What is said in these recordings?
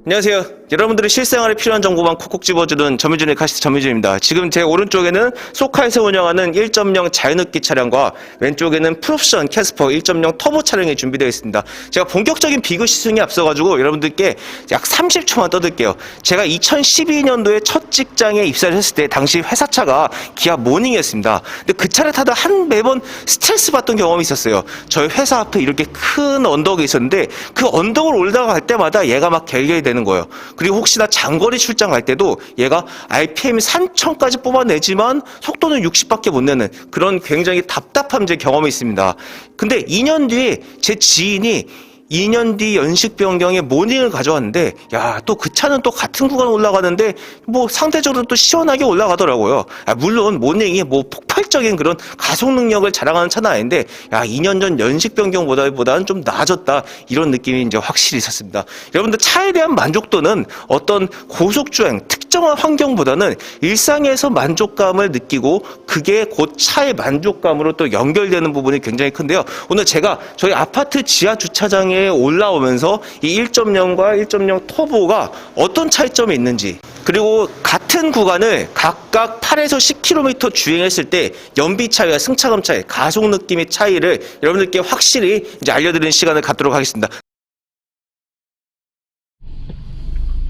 안녕하세요. 여러분들의 실생활에 필요한 정보만 콕콕 집어주는 정유준의 카시트 정유준입니다. 지금 제 오른쪽에는 소카에서 운영하는 1.0 자연흡기 차량과 왼쪽에는 풀옵션 캐스퍼 1.0 터보 차량이 준비되어 있습니다. 제가 본격적인 비교 시승에 앞서가지고 여러분들께 약 30초만 떠들게요. 제가 2012년도에 첫 직장에 입사를 했을 때 당시 회사차가 기아 모닝이었습니다. 근데 그 차를 타다 매번 스트레스 받던 경험이 있었어요. 저희 회사 앞에 이렇게 큰 언덕이 있었는데 그 언덕을 올라갈 때마다 얘가 막 결결되는 거예요. 그리고 혹시나 장거리 출장 갈 때도 얘가 RPM 3000까지 뽑아내지만 속도는 60밖에 못 내는 그런 굉장히 답답한 제 경험이 있습니다. 근데 2년 뒤에 제 지인이 2년 뒤 연식 변경에 모닝을 가져왔는데 야, 또 그 차는 또 같은 구간 올라가는데 뭐 상대적으로 또 시원하게 올라가더라고요. 물론 모닝이 뭐 폭발적인 그런 가속 능력을 자랑하는 차는 아닌데 야, 2년 전 연식 변경보다는 좀 나아졌다 이런 느낌이 이제 확실히 있었습니다. 여러분들 차에 대한 만족도는 어떤 고속주행 특정한 환경보다는 일상에서 만족감을 느끼고 그게 곧 차의 만족감으로 또 연결되는 부분이 굉장히 큰데요. 오늘 제가 저희 아파트 지하 주차장에 올라오면서 이 1.0과 1.0 터보가 어떤 차이점이 있는지, 그리고 같은 구간을 각각 8에서 10km 주행했을 때 연비 차이와 승차감 차이, 가속 느낌의 차이를 여러분들께 확실히 이제 알려드리는 시간을 갖도록 하겠습니다.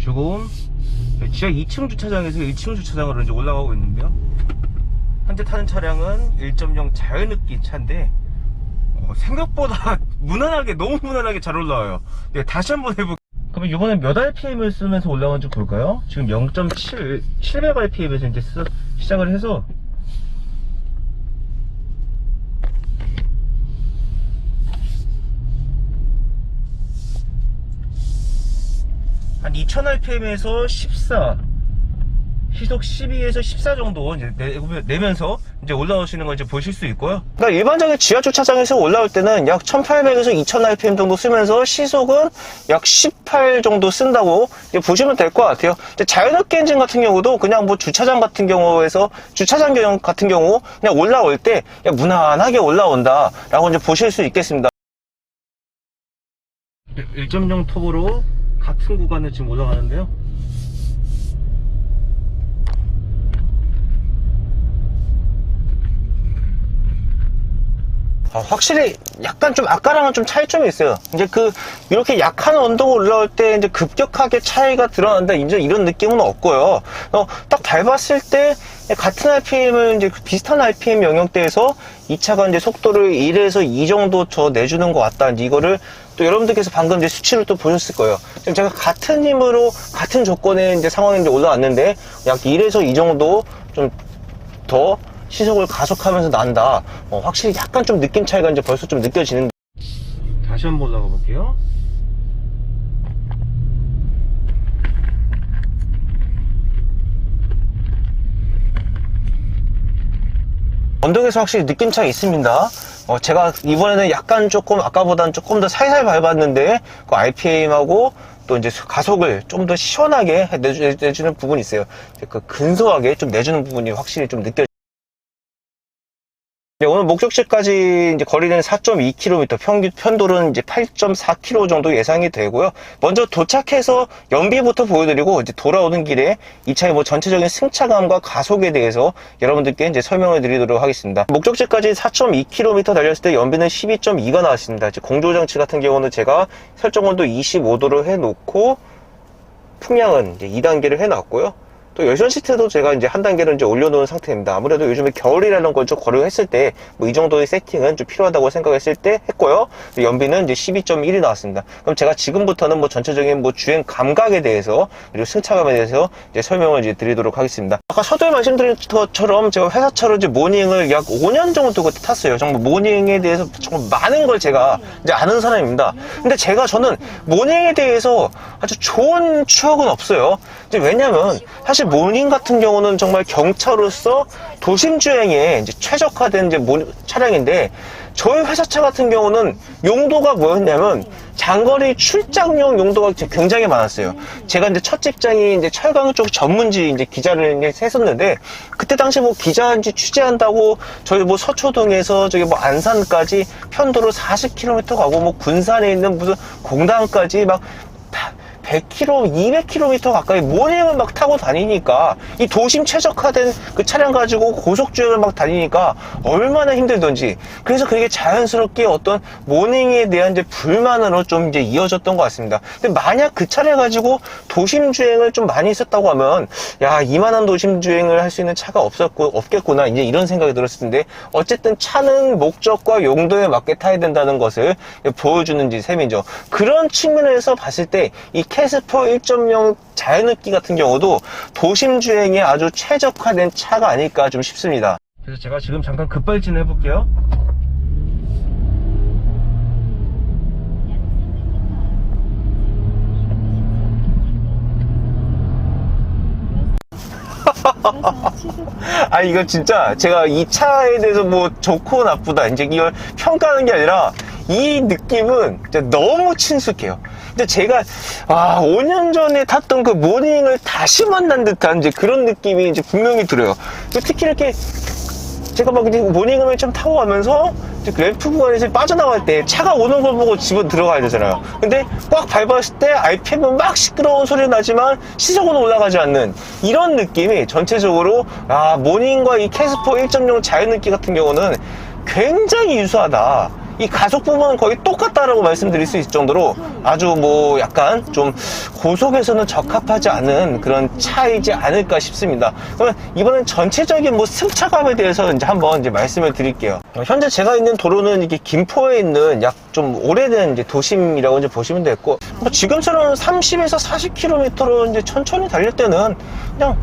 지금 지하 2층 주차장에서 1층 주차장으로 이제 올라가고 있는데요. 현재 타는 차량은 1.0 자연흡기 차인데 생각보다 너무 무난하게 잘 올라와요. 네, 다시 한번 해볼게요. 그러면 이번엔 몇 RPM을 쓰면서 올라가는지 볼까요? 지금 700rpm에서 이제 시작을 해서 한 2000rpm에서 14, 시속 12에서 14 정도 이제 내면서 이제 올라오시는 걸 이제 보실 수 있고요. 그러니까 일반적인 지하 주차장에서 올라올 때는 약 1800에서 2000rpm 정도 쓰면서 시속은 약 18 정도 쓴다고 보시면 될 것 같아요. 자연흡기 엔진 같은 경우도 그냥 뭐 주차장 같은 경우에서 주차장 같은 경우 그냥 올라올 때 무난하게 올라온다라고 이제 보실 수 있겠습니다. 1.0 터보로 같은 구간을 지금 올라가는데요. 확실히 약간 좀 아까랑은 좀 차이점이 있어요. 이제 이렇게 약한 언덕을 올라올 때 이제 급격하게 차이가 드러난다 이제 이런 느낌은 없고요. 딱 밟았을 때 같은 RPM을 이제 비슷한 RPM 영역대에서 이 차가 이제 속도를 1에서 2 정도 더 내주는 것 같다. 이거를 또 여러분들께서 방금 이제 수치를 또 보셨을 거예요. 지금 제가 같은 힘으로 같은 조건의 이제 상황에 이제 올라왔는데 약 1에서 2 정도 좀 더 시속을 가속하면서 난다. 확실히 약간 좀 느낌 차이가 이제 벌써 좀 느껴지는데. 다시 한번 올라가 볼게요. 언덕에서 확실히 느낌 차이 있습니다. 제가 이번에는 약간 조금 아까보다는 조금 더 살살 밟았는데 그 RPM하고 또 이제 가속을 좀 더 시원하게 내주는 부분이 있어요. 근소하게 좀 내주는 부분이 확실히 좀 느껴져요. 오늘 목적지까지 이제 거리는 4.2km, 편도로는 이제 8.4km 정도 예상이 되고요. 먼저 도착해서 연비부터 보여드리고 이제 돌아오는 길에 이 차의 뭐 전체적인 승차감과 가속에 대해서 여러분들께 이제 설명을 드리도록 하겠습니다. 목적지까지 4.2km 달렸을 때 연비는 12.2가 나왔습니다. 이제 공조장치 같은 경우는 제가 설정 온도 25도로 해놓고 풍량은 이제 2단계를 해놨고요. 또 열선 시트도 제가 이제 한 단계를 이제 올려놓은 상태입니다. 아무래도 요즘에 겨울이라는 걸 좀 고려했을 때 뭐 이 정도의 세팅은 좀 필요하다고 생각했을 때 했고요. 연비는 이제 12.1이 나왔습니다. 그럼 제가 지금부터는 뭐 전체적인 뭐 주행 감각에 대해서 그리고 승차감에 대해서 이제 설명을 이제 드리도록 하겠습니다. 아까 서두에 말씀드린 것처럼 제가 회사차로 이제 모닝을 약 5년 정도 그때 탔어요. 정말 모닝에 대해서 정말 많은 걸 제가 이제 아는 사람입니다. 근데 저는 모닝에 대해서 아주 좋은 추억은 없어요. 이제 왜냐면 사실 모닝 같은 경우는 정말 경차로서 도심 주행에 이제 최적화된 이제 차량인데 저희 회사차 같은 경우는 용도가 뭐였냐면 장거리 출장용 용도가 굉장히 많았어요. 제가 이제 첫 직장이 이제 철강 쪽 전문지 이제 기자를 이제 했었는데 그때 당시 뭐 기자 이제 취재한다고 저희 뭐 서초동에서 저기 뭐 안산까지 편도로 40km 가고 뭐 군산에 있는 무슨 공단까지 막 100km, 200km 가까이 모닝을 막 타고 다니니까 이 도심 최적화된 그 차량 가지고 고속주행을 막 다니니까 얼마나 힘들던지, 그래서 그게 자연스럽게 어떤 모닝에 대한 이제 불만으로 좀 이제 이어졌던 것 같습니다. 근데 만약 그 차를 가지고 도심 주행을 좀 많이 했었다고 하면, 야, 이만한 도심 주행을 할 수 있는 차가 없겠구나, 이제 이런 생각이 들었을 텐데, 어쨌든 차는 목적과 용도에 맞게 타야 된다는 것을 보여주는 셈이죠. 그런 측면에서 봤을 때 이 캐스퍼 1.0 자연흡기 같은 경우도 도심 주행에 아주 최적화된 차가 아닐까 좀 싶습니다. 그래서 제가 지금 잠깐 급발진 해볼게요. 아, 이거 진짜 제가 이 차에 대해서 뭐 좋고 나쁘다 이제 이걸 평가하는 게 아니라, 이 느낌은 진짜 너무 친숙해요. 근데 제가 5년 전에 탔던 그 모닝을 다시 만난 듯한 이제 그런 느낌이 이제 분명히 들어요. 특히 이렇게 제가 막 이제 모닝을 좀 타고 가면서 그 램프 구간에서 빠져나갈 때 차가 오는 걸 보고 집에 들어가야 되잖아요. 근데 꽉 밟았을 때 RPM은 막 시끄러운 소리가 나지만 시속은 올라가지 않는 이런 느낌이 전체적으로, 모닝과 이 캐스퍼 1.0 자연흡기 같은 경우는 굉장히 유사하다, 이 가속 부분은 거의 똑같다라고 말씀드릴 수 있을 정도로 아주 뭐 약간 좀 고속에서는 적합하지 않은 그런 차이지 않을까 싶습니다. 그러면 이번엔 전체적인 뭐 승차감에 대해서 이제 한번 이제 말씀을 드릴게요. 현재 제가 있는 도로는 이게 김포에 있는 약 좀 오래된 이제 도심이라고 이제 보시면 되겠고, 뭐 지금처럼 30에서 40km로 이제 천천히 달릴 때는 그냥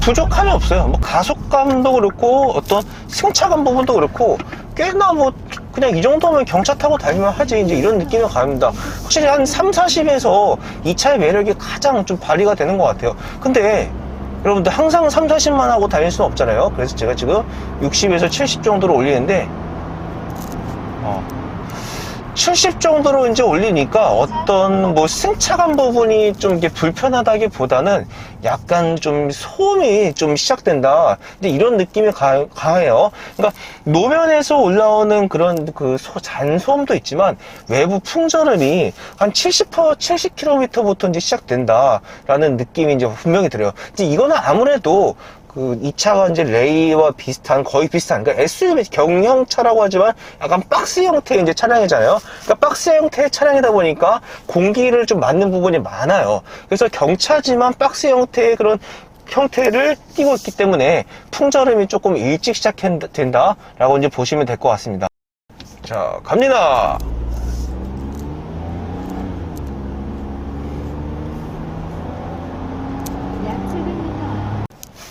부족함이 없어요. 뭐 가속감도 그렇고 어떤 승차감 부분도 그렇고 꽤나 뭐 그냥 이 정도면 경차 타고 다니면 하지, 이제 이런 느낌이 갑니다. 확실히 한 3, 40에서 이 차의 매력이 가장 좀 발휘가 되는 것 같아요. 근데 여러분들 항상 3, 40만 하고 다닐 수는 없잖아요. 그래서 제가 지금 60에서 70 정도로 올리는데, 70 정도로 이제 올리니까 어떤 뭐 승차감 부분이 좀 이게 불편하다기보다는 약간 좀 소음이 좀 시작된다, 이제 이런 느낌이 강해요. 그러니까 노면에서 올라오는 그런 그 잔소음도 있지만 외부 풍절음이 한 70km부터 이제 시작된다라는 느낌이 이제 분명히 들어요. 이제 이거는 아무래도 이 차가 이제 레이와 비슷한, 거의 비슷한, 그러니까 SUV 경형차라고 하지만 약간 박스 형태의 이제 차량이잖아요. 그러니까 박스 형태의 차량이다 보니까 공기를 좀 맞는 부분이 많아요. 그래서 경차지만 박스 형태의 그런 형태를 띠고 있기 때문에 풍절음이 조금 일찍 시작된다라고 이제 보시면 될 것 같습니다. 자, 갑니다.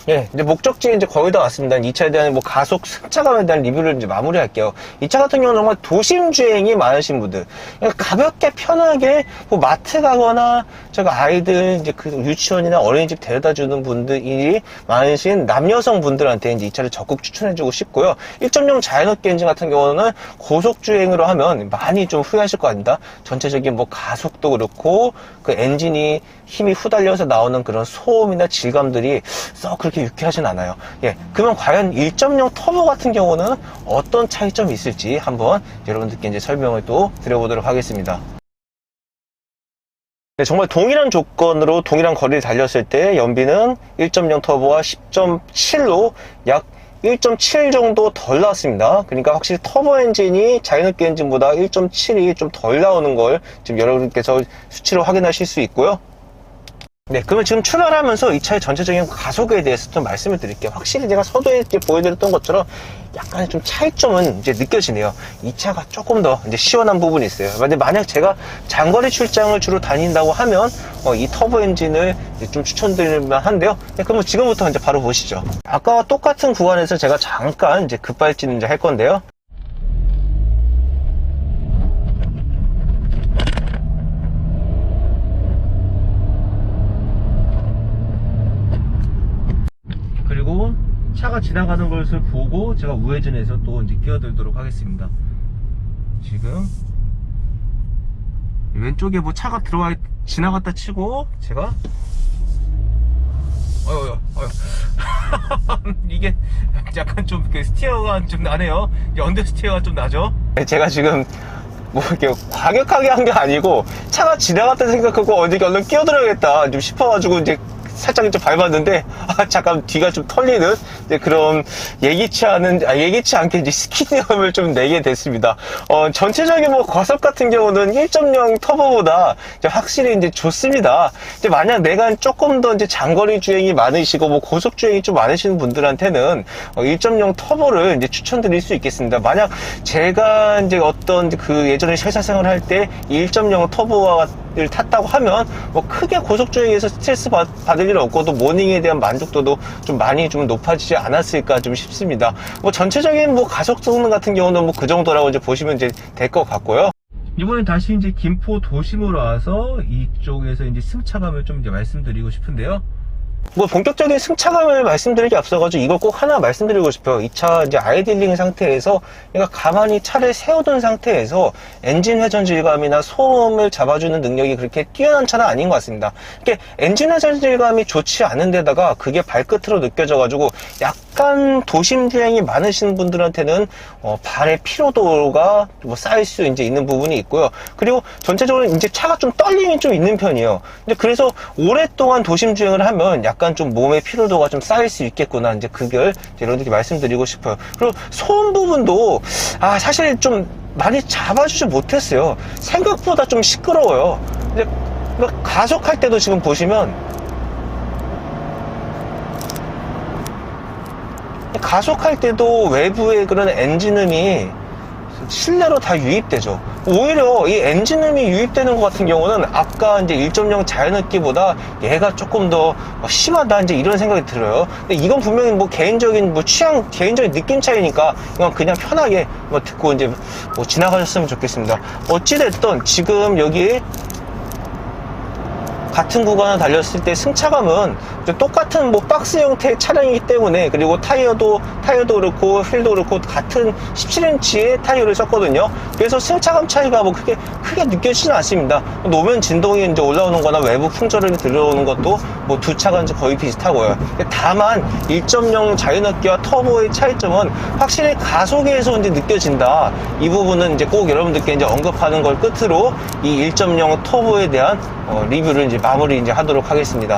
예, 이제 목적지에 이제 거의 다 왔습니다. 이 차에 대한 뭐 가속 승차감에 대한 리뷰를 이제 마무리할게요. 이 차 같은 경우는 정말 도심 주행이 많으신 분들, 그러니까 가볍게 편하게 뭐 마트 가거나 제가 아이들 이제 그 유치원이나 어린이집 데려다 주는 분들이 많으신 남여성 분들한테 이제 이 차를 적극 추천해주고 싶고요. 1.0 자연흡기 엔진 같은 경우는 고속 주행으로 하면 많이 좀 후회하실 것 같습니다. 전체적인 뭐 가속도 그렇고 그 엔진이 힘이 후달려서 나오는 그런 소음이나 질감들이 썩 그렇게 유쾌하진 않아요. 예, 그러면 과연 1.0 터보 같은 경우는 어떤 차이점이 있을지 한번 여러분들께 이제 설명을 또 드려보도록 하겠습니다. 네, 정말 동일한 조건으로 동일한 거리를 달렸을 때 연비는 1.0 터보와 10.7로 약 1.7 정도 덜 나왔습니다. 그러니까 확실히 터보 엔진이 자연흡기 엔진보다 1.7이 좀 덜 나오는 걸 지금 여러분께서 수치로 확인하실 수 있고요. 네, 그러면 지금 출발하면서 이 차의 전체적인 가속에 대해서 좀 말씀을 드릴게요. 확실히 제가 서두에 이렇게 보여드렸던 것처럼 약간의 좀 차이점은 이제 느껴지네요. 이 차가 조금 더 이제 시원한 부분이 있어요. 만약 제가 장거리 출장을 주로 다닌다고 하면 이 터보 엔진을 좀 추천드릴 만한데요. 네, 그러면 지금부터 이제 바로 보시죠. 아까와 똑같은 구간에서 제가 잠깐 이제 급발진 이제 할 건데요. 그리고 차가 지나가는 것을 보고 제가 우회전해서 또 이제 끼어들도록 하겠습니다. 지금 왼쪽에 뭐 차가 지나갔다 치고 제가 이게 약간 좀 스티어가 좀 나네요. 언더 스티어가 좀 나죠. 제가 지금 뭐 이렇게 과격하게 한 게 아니고 차가 지나갔다 생각하고 어디 얼른 끼어들어야겠다 좀 싶어가지고 이제 살짝 이제 밟았는데 잠깐 뒤가 좀 털리는 이제 그런 예기치 않게 이제 스키니엄을 좀 내게 됐습니다. 전체적인 뭐 과속 같은 경우는 1.0 터보보다 이제 확실히 이제 좋습니다. 이제 만약 내가 조금 더 이제 장거리 주행이 많으시고 뭐 고속 주행이 좀 많으시는 분들한테는 1.0 터보를 이제 추천드릴 수 있겠습니다. 만약 제가 이제 어떤 그 예전에 회사 생활을 할 때 1.0 터보를 탔다고 하면 뭐 크게 고속 주행에서 스트레스 받을 일 없고 또 모닝에 대한 만족도도 좀 많이 좀 높아지지 않았을까 좀 싶습니다. 뭐 전체적인 뭐 가속 성능 같은 경우는 뭐 그 정도라고 이제 보시면 이제 될 것 같고요. 이번엔 다시 이제 김포 도심으로 와서 이쪽에서 이제 승차감을 좀 이제 말씀드리고 싶은데요. 뭐 본격적인 승차감을 말씀드리기 앞서가지고 이걸 꼭 하나 말씀드리고 싶어요. 이 차 이제 아이들링 상태에서 그러니까 가만히 차를 세워둔 상태에서 엔진 회전 질감이나 소음을 잡아주는 능력이 그렇게 뛰어난 차는 아닌 것 같습니다. 이렇게 엔진 회전 질감이 좋지 않은 데다가 그게 발끝으로 느껴져가지고 약간 도심 주행이 많으신 분들한테는 발의 피로도가 뭐 쌓일 수 이제 있는 부분이 있고요. 그리고 전체적으로 이제 차가 좀 떨림이 좀 있는 편이에요. 근데 그래서 오랫동안 도심 주행을 하면 약간 좀 몸의 피로도가 좀 쌓일 수 있겠구나. 이제 그걸 여러분들께 말씀드리고 싶어요. 그리고 소음 부분도 사실 좀 많이 잡아주지 못했어요. 생각보다 좀 시끄러워요. 이제 가속할 때도 지금 보시면 가속할 때도 외부의 그런 엔진음이 실내로 다 유입되죠. 오히려 이 엔진음이 유입되는 것 같은 경우는 아까 이제 1.0 자연흡기보다 얘가 조금 더 심하다 이제 이런 생각이 들어요. 근데 이건 분명히 뭐 개인적인 뭐 취향, 개인적인 느낌 차이니까 이건 그냥 편하게 뭐 듣고 이제 뭐 지나가셨으면 좋겠습니다. 어찌됐든 지금 여기 같은 구간을 달렸을 때 승차감은 똑같은 뭐 박스 형태의 차량이기 때문에, 그리고 타이어도 그렇고 휠도 그렇고 같은 17인치의 타이어를 썼거든요. 그래서 승차감 차이가 뭐 크게 느껴지진 않습니다. 노면 진동이 이제 올라오는 거나 외부 풍절음이 들어오는 것도 뭐 두 차가 이제 거의 비슷하고요. 다만 1.0 자연흡기와 터보의 차이점은 확실히 가속에서 이제 느껴진다. 이 부분은 이제 꼭 여러분들께 이제 언급하는 걸 끝으로 이 1.0 터보에 대한 리뷰를 이제 마무리 이제 하도록 하겠습니다.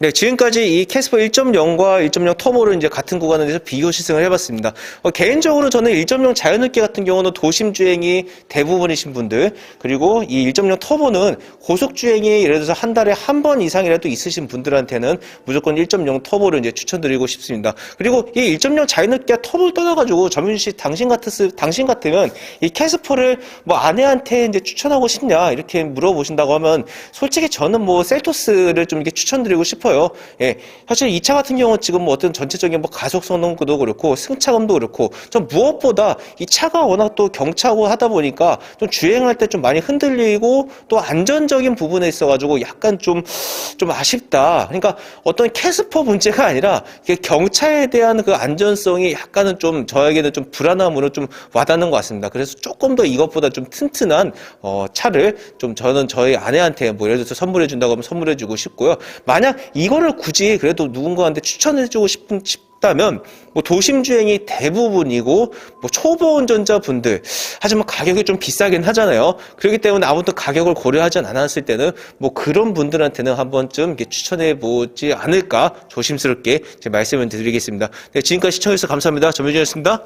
네, 지금까지 이 캐스퍼 1.0과 1.0 터보를 이제 같은 구간에 대해서 비교 시승을 해봤습니다. 개인적으로 저는 1.0 자연흡기 같은 경우는 도심 주행이 대부분이신 분들, 그리고 이 1.0 터보는 고속 주행이 예를 들어서 한 달에 한 번 이상이라도 있으신 분들한테는 무조건 1.0 터보를 이제 추천드리고 싶습니다. 그리고 이 1.0 자연흡기와 터보를 떠나가지고 정윤 씨, 당신 같으면 이 캐스퍼를 뭐 아내한테 이제 추천하고 싶냐 이렇게 물어보신다고 하면 솔직히 저는 뭐 셀토스를 좀 이렇게 추천드리고 싶어요. 예, 사실 이 차 같은 경우는 지금 뭐 어떤 전체적인 뭐 가속 성능도 그렇고 승차감도 그렇고 좀 무엇보다 이 차가 워낙 또 경차고 하다 보니까 좀 주행할 때 좀 많이 흔들리고 또 안전적인 부분에 있어가지고 약간 좀 아쉽다. 그러니까 어떤 캐스퍼 문제가 아니라 경차에 대한 그 안전성이 약간은 좀 저에게는 좀 불안함으로 좀 와닿는 것 같습니다. 그래서 조금 더 이것보다 좀 튼튼한 차를 좀 저는 저희 아내한테 뭐 예를 들어서 선물해 준다고 하면 선물해 주고 싶고요. 만약 이거를 굳이 그래도 누군가한테 추천해주고 싶다면 뭐 도심 주행이 대부분이고 뭐 초보 운전자분들, 하지만 가격이 좀 비싸긴 하잖아요. 그렇기 때문에 아무튼 가격을 고려하지 않았을 때는 뭐 그런 분들한테는 한 번쯤 추천해 보지 않을까 조심스럽게 제 말씀을 드리겠습니다. 네, 지금까지 시청해주셔서 감사합니다. 전민준이었습니다.